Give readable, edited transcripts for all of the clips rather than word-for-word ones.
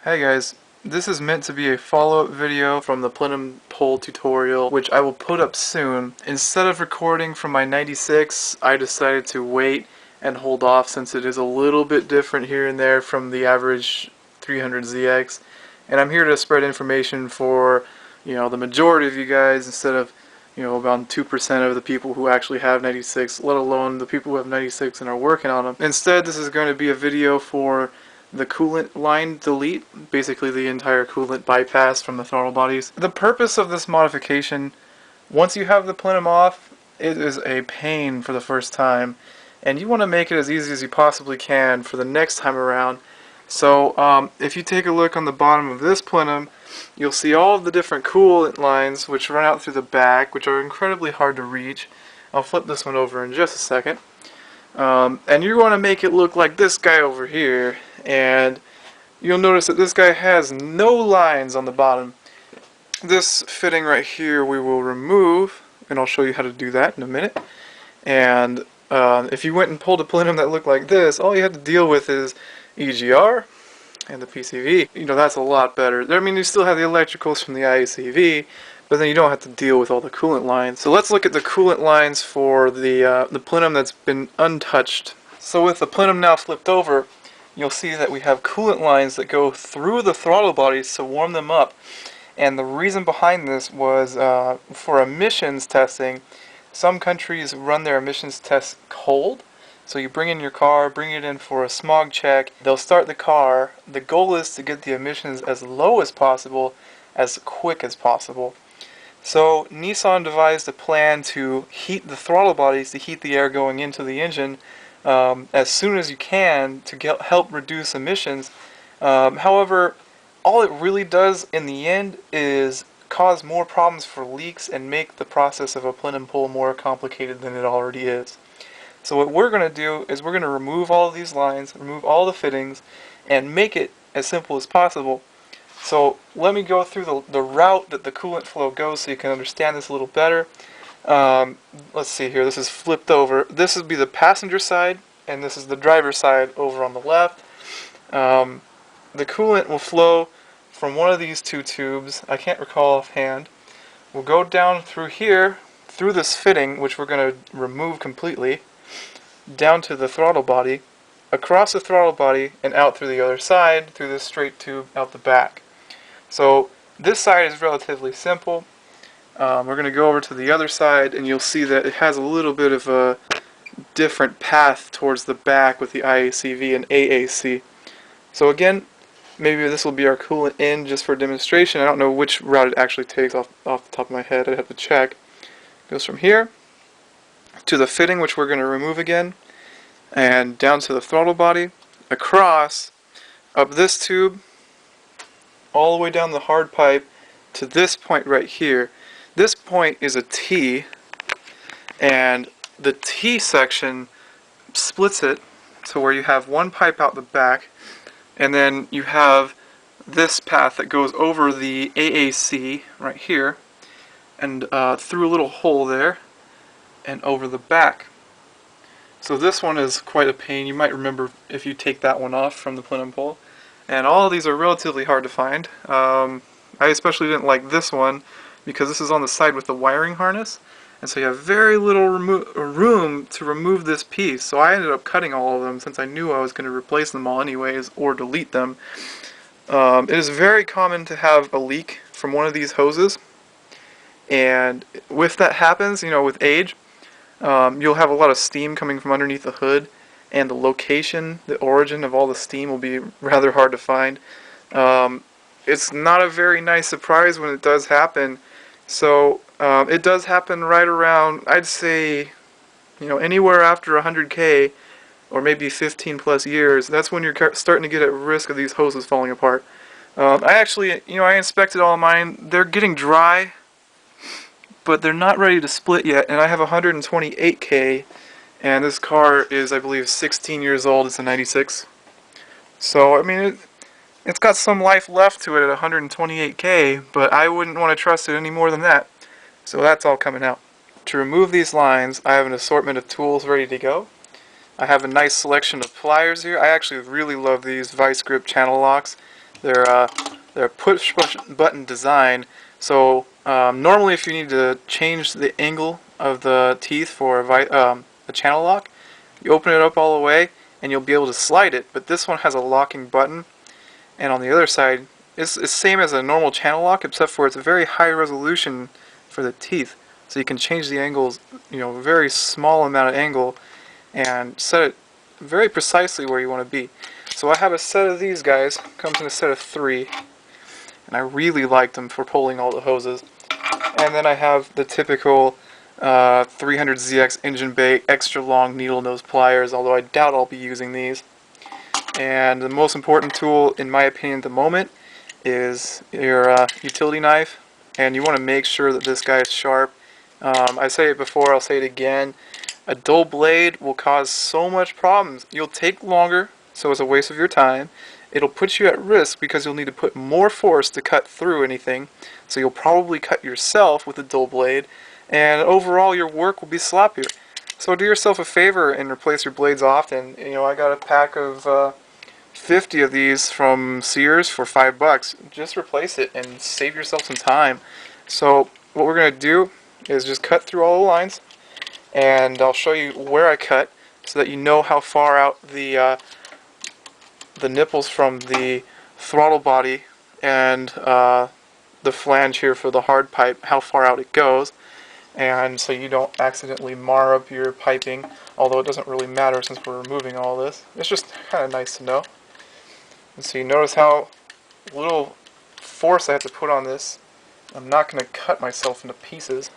Hi guys, this is meant to be a follow-up video from the plenum pole tutorial, which I will put up soon. Instead of recording from my 96, I decided to wait and hold off since it is a little bit different here and there from the average 300ZX. And I'm here to spread information for, the majority of you guys instead of, about 2% of the people who actually have 96, let alone the people who have 96 and are working on them. Instead, this is going to be a video for the coolant line delete, basically the entire coolant bypass from the throttle bodies. The purpose of this modification, once you have the plenum off, it is a pain for the first time, and you want to make it as easy as you possibly can for the next time around. So if you take a look on the bottom of this plenum, you'll see all of the different coolant lines which run out through the back, which are incredibly hard to reach. I'll flip this one over in just a second. And you want to make it look like this guy over here, and you'll notice that this guy has no lines on the bottom. This fitting right here we will remove, and I'll show you how to do that in a minute. And if you went and pulled a plenum that looked like this, all you had to deal with is EGR and the PCV. That's a lot better. I mean, you still have the electricals from the AAC, but then you don't have to deal with all the coolant lines. So let's look at the coolant lines for the plenum that's been untouched. So with the plenum now flipped over, you'll see that we have coolant lines that go through the throttle bodies to warm them up. And the reason behind this was for emissions testing. Some countries run their emissions tests cold. So you bring in your car, bring it in for a smog check, they'll start the car. The goal is to get the emissions as low as possible, as quick as possible. So Nissan devised a plan to heat the throttle bodies, to heat the air going into the engine as soon as you can to help reduce emissions. However, all it really does in the end is cause more problems for leaks and make the process of a plenum pull more complicated than it already is. So what we're going to do is we're going to remove all of these lines, remove all the fittings, and make it as simple as possible. So let me go through the route that the coolant flow goes so you can understand this a little better. Let's see here, this is flipped over. This would be the passenger side, and this is the driver's side over on the left. The coolant will flow from one of these two tubes, I can't recall offhand. We'll go down through here, through this fitting, which we're going to remove completely, down to the throttle body, across the throttle body, and out through the other side, through this straight tube out the back. So this side is relatively simple. We're going to go over to the other side, and you'll see that it has a little bit of a different path towards the back with the IACV and AAC. So again, maybe this will be our coolant in just for demonstration. I don't know which route it actually takes off the top of my head. I'd have to check. It goes from here to the fitting, which we're going to remove again, and down to the throttle body, across, up this tube, all the way down the hard pipe to this point right here. This point is a T, and the T section splits it to where you have one pipe out the back, and then you have this path that goes over the AAC right here, and through a little hole there, and over the back. So this one is quite a pain. You might remember if you take that one off from the plenum pole. And all of these are relatively hard to find. I especially didn't like this one because this is on the side with the wiring harness, and so you have very little room to remove this piece. So I ended up cutting all of them since I knew I was going to replace them all anyways or delete them. It is very common to have a leak from one of these hoses, and if that happens, with age, you'll have a lot of steam coming from underneath the hood, and the location, the origin of all the steam will be rather hard to find. It's not a very nice surprise when it does happen. So it does happen right around, I'd say, anywhere after 100K or maybe 15 plus years. That's when you're starting to get at risk of these hoses falling apart. I actually, I inspected all mine. They're getting dry, but they're not ready to split yet, and I have 128K, and this car is, I believe, 16 years old. It's a 96. So, I mean, it's got some life left to it at 128K, but I wouldn't want to trust it any more than that. So that's all coming out. To remove these lines, I have an assortment of tools ready to go. I have a nice selection of pliers here. I actually really love these vice grip channel locks. They're push button design. So normally, if you need to change the angle of the teeth for a channel lock, you open it up all the way and you'll be able to slide it. But this one has a locking button, and on the other side, it's the same as a normal channel lock, except for it's a very high resolution for the teeth. So you can change the angles, a very small amount of angle, and set it very precisely where you want to be. So I have a set of these guys, comes in a set of 3, and I really like them for pulling all the hoses. And then I have the typical 300ZX engine bay extra long needle nose pliers, although I doubt I'll be using these. And the most important tool, in my opinion at the moment, is your utility knife, and you want to make sure that this guy is sharp. I say it before, I'll say it again. A dull blade will cause so much problems. You'll take longer, so it's a waste of your time. It'll put you at risk because you'll need to put more force to cut through anything, so you'll probably cut yourself with a dull blade, and overall your work will be sloppier. So do yourself a favor and replace your blades often. I got a pack of 50 of these from Sears for $5. Just replace it and save yourself some time. So what we're going to do is just cut through all the lines, and I'll show you where I cut so that you know how far out the nipples from the throttle body and the flange here for the hard pipe, how far out it goes, and so you don't accidentally mar up your piping, although it doesn't really matter since we're removing all this. It's just kind of nice to know. And so you notice how little force I have to put on this. I'm not going to cut myself into pieces.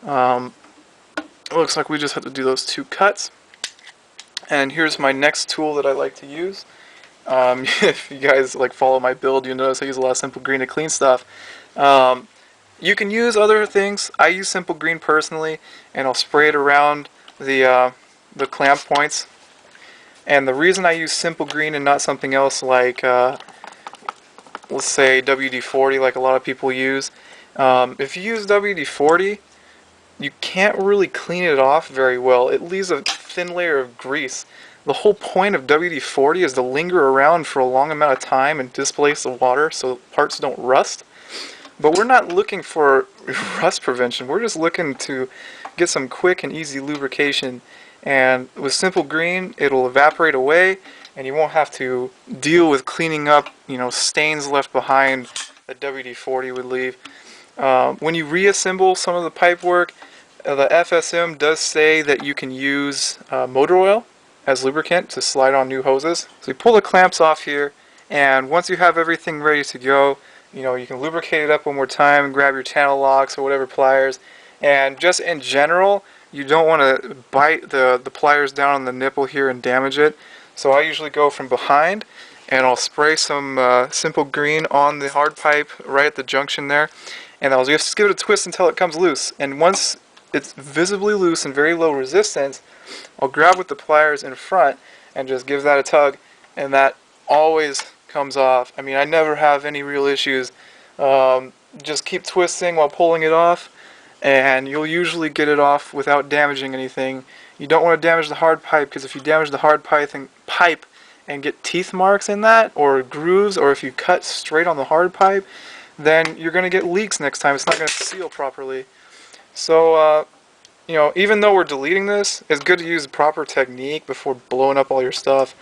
It looks like we just have to do those 2 cuts. And here's my next tool that I like to use. If you guys follow my build, you notice I use a lot of Simple Green to clean stuff. You can use other things. I use Simple Green personally, and I'll spray it around the clamp points. And the reason I use Simple Green and not something else like, let's say WD-40, like a lot of people use, if you use WD-40, you can't really clean it off very well. It leaves a thin layer of grease. The whole point of WD-40 is to linger around for a long amount of time and displace the water so parts don't rust. But we're not looking for rust prevention. We're just looking to get some quick and easy lubrication. And with Simple Green, it'll evaporate away, and you won't have to deal with cleaning up, stains left behind that WD-40 would leave. When you reassemble some of the pipe work, the FSM does say that you can use motor oil as lubricant to slide on new hoses. So you pull the clamps off here, and once you have everything ready to go, you can lubricate it up one more time and grab your channel locks or whatever pliers. And just in general, you don't want to bite the pliers down on the nipple here and damage it. So I usually go from behind, and I'll spray some Simple Green on the hard pipe right at the junction there, and I'll just give it a twist until it comes loose. And once it's visibly loose and very low resistance, I'll grab with the pliers in front and just give that a tug, and that always comes off. I mean, I never have any real issues. Just keep twisting while pulling it off, and you'll usually get it off without damaging anything. You don't want to damage the hard pipe, because if you damage the hard pipe and get teeth marks in that, or grooves, or if you cut straight on the hard pipe, then you're going to get leaks next time. It's not going to seal properly. So, even though we're deleting this, it's good to use the proper technique before blowing up all your stuff.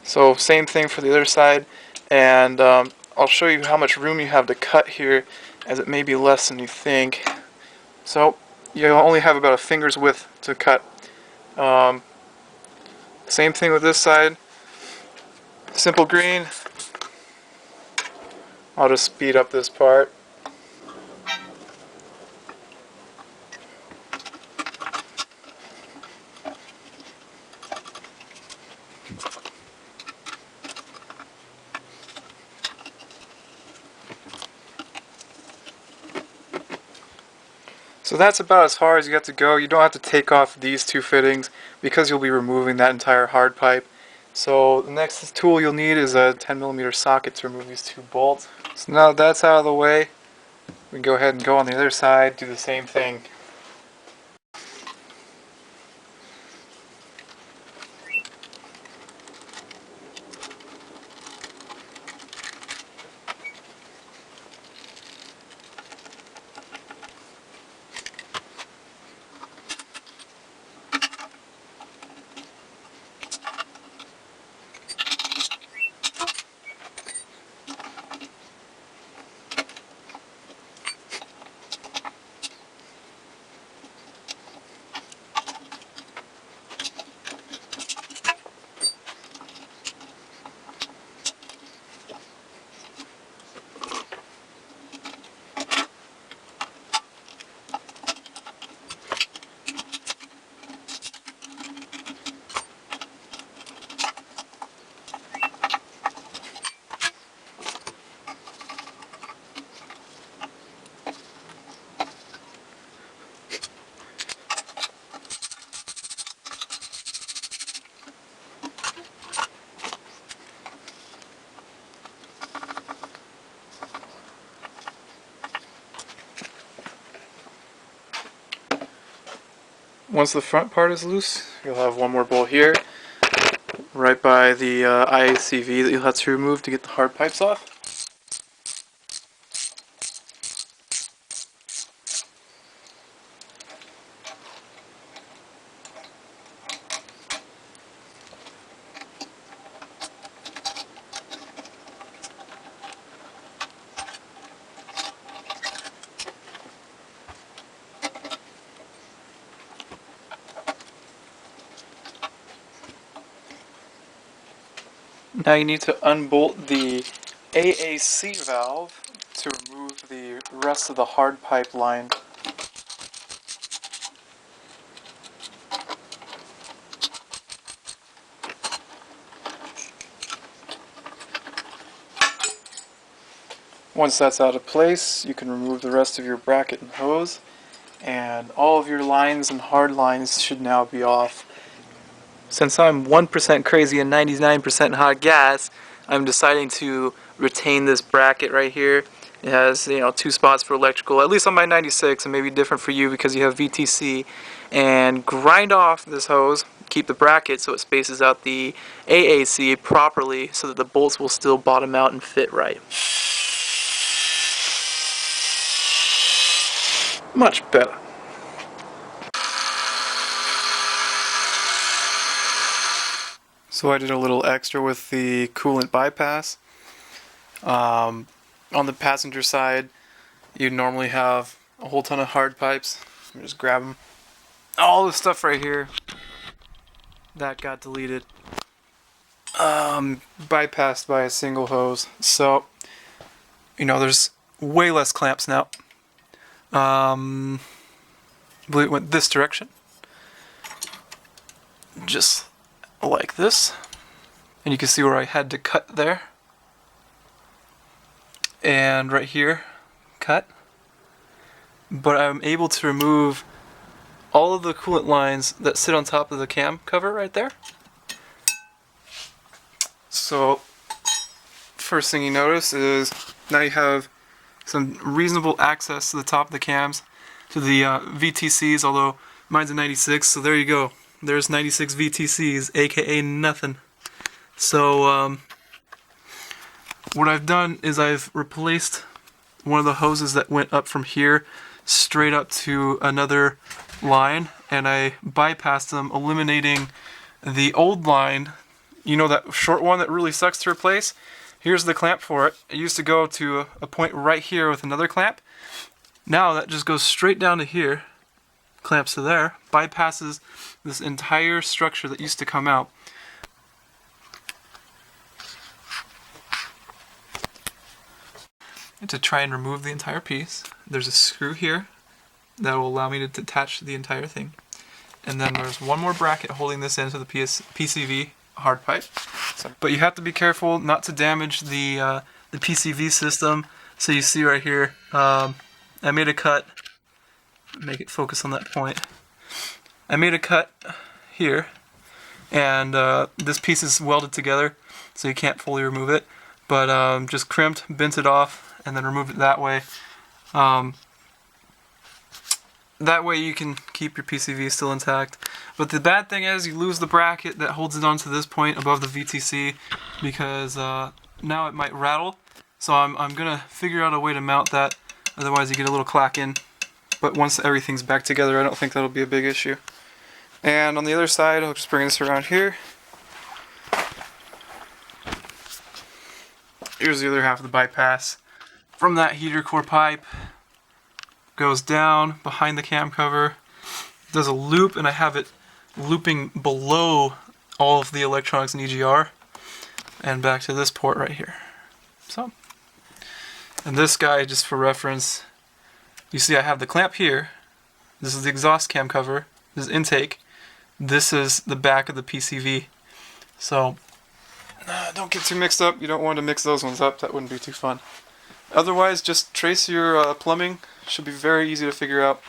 So, same thing for the other side. And I'll show you how much room you have to cut here, as it may be less than you think. So, you only have about a finger's width to cut. Same thing with this side. Simple Green. I'll just speed up this part. So that's about as far as you have to go. You don't have to take off these 2 fittings because you'll be removing that entire hard pipe. So the next tool you'll need is a 10mm socket to remove these 2 bolts. So now that that's out of the way, we can go ahead and go on the other side, do the same thing. Once the front part is loose, you'll have one more bolt here, right by the IACV that you'll have to remove to get the hard pipes off. Now you need to unbolt the AAC valve to remove the rest of the hard pipe line. Once that's out of place, you can remove the rest of your bracket and hose, and all of your lines and hard lines should now be off. Since I'm 1% crazy and 99% hot gas, I'm deciding to retain this bracket right here. It has, 2 spots for electrical, at least on my 96, and maybe different for you because you have VTC. And grind off this hose, keep the bracket so it spaces out the AAC properly so that the bolts will still bottom out and fit right. Much better. So I did a little extra with the coolant bypass. On the passenger side, you normally have a whole ton of hard pipes. Let me just grab them. All this stuff right here, that got deleted. Bypassed by a single hose. So, there's way less clamps now. I believe it went this direction. Just like this, and you can see where I had to cut there, and right here cut, but I'm able to remove all of the coolant lines that sit on top of the cam cover right there. So first thing you notice is now you have some reasonable access to the top of the cams, to the VTCs, although mine's a 96, so there you go. There's 96 VTCs, aka nothing. So what I've done is I've replaced one of the hoses that went up from here straight up to another line, and I bypassed them, eliminating the old line. That short one that really sucks to replace? Here's the clamp for it. It used to go to a point right here with another clamp. Now that just goes straight down to here, clamps to there, bypasses this entire structure that used to come out. And to try and remove the entire piece, there's a screw here that will allow me to detach the entire thing. And then there's one more bracket holding this into the PCV hard pipe. But you have to be careful not to damage the PCV system. So you see right here, I made a cut. Make it focus on that point. I made a cut here, and this piece is welded together, so you can't fully remove it. But just crimped, bent it off, and then removed it that way. That way you can keep your PCV still intact. But the bad thing is you lose the bracket that holds it onto this point above the VTC, because now it might rattle. So I'm gonna figure out a way to mount that. Otherwise you get a little clack in. But once everything's back together, I don't think that'll be a big issue. And on the other side, I'll just bring this around here. Here's the other half of the bypass. From that heater core pipe, goes down behind the cam cover, does a loop, and I have it looping below all of the electronics and EGR, and back to this port right here. So, and this guy, just for reference, you see I have the clamp here. This is the exhaust cam cover. This is intake. This is the back of the PCV. So don't get too mixed up. You don't want to mix those ones up. That wouldn't be too fun. Otherwise, just trace your plumbing. Should be very easy to figure out.